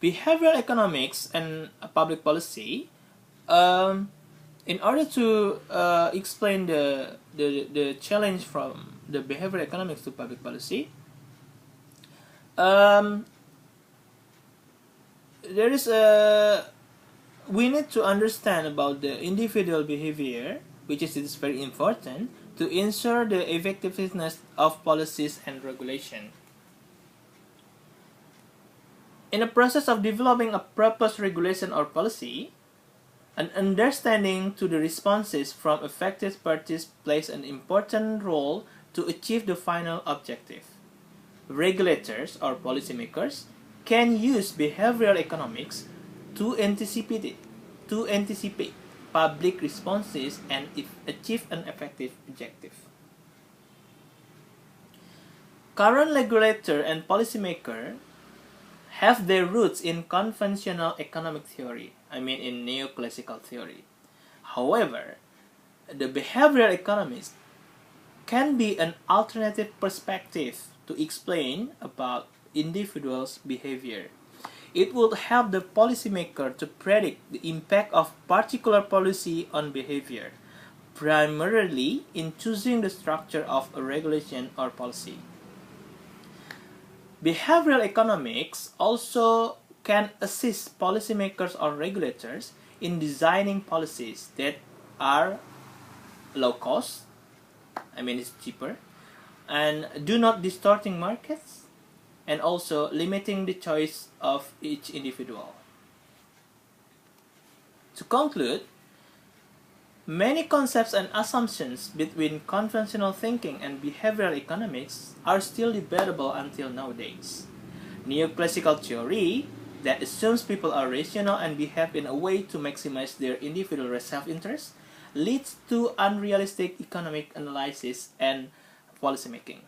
behavioral economics and public policy, in order to explain the challenge from the behavioral economics to public policy, there is we need to understand about the individual behavior, which is very important to ensure the effectiveness of policies and regulation. In the process of developing a proposed regulation or policy, an understanding to the responses from affected parties plays an important role to achieve the final objective. Regulators or policymakers can use behavioral economics to anticipate public responses and achieve an effective objective. Current regulator and policymaker have their roots in conventional economic theory, in neoclassical theory. However, the behavioral economics can be an alternative perspective to explain about individuals' behavior. It would help the policymaker to predict the impact of particular policy on behavior, primarily in choosing the structure of a regulation or policy. Behavioral economics also can assist policymakers or regulators in designing policies that are low cost, it's cheaper, and do not distorting markets, and also limiting the choice of each individual. To conclude, many concepts and assumptions between conventional thinking and behavioral economics are still debatable until nowadays. Neoclassical theory that assumes people are rational and behave in a way to maximize their individual self-interest leads to unrealistic economic analysis and policymaking.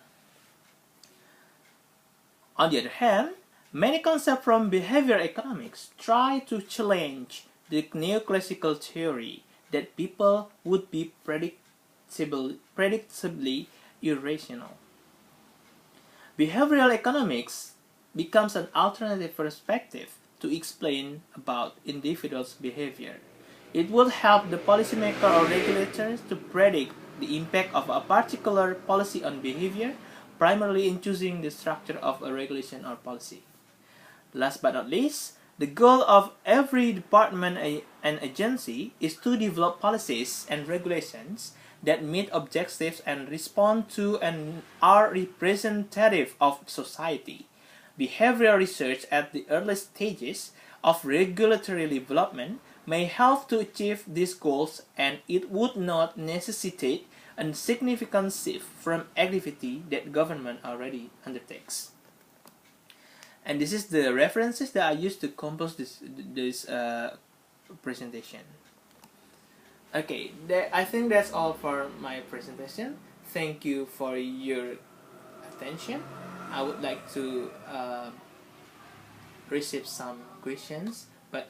On the other hand, many concepts from behavioral economics try to challenge the neoclassical theory that people would be predictably irrational. Behavioral economics becomes an alternative perspective to explain about individuals' behavior. It would help the policymaker or regulators to predict the impact of a particular policy on behavior, primarily in choosing the structure of a regulation or policy. Last but not least, the goal of every department and agency is to develop policies and regulations that meet objectives and respond to and are representative of society. Behavioral research at the early stages of regulatory development may help to achieve these goals, and it would not necessitate a significant shift from activity that government already undertakes. And this is the references that I used to compose this presentation. Okay, I think that's all for my presentation. Thank you for your attention. I would like to receive some questions, but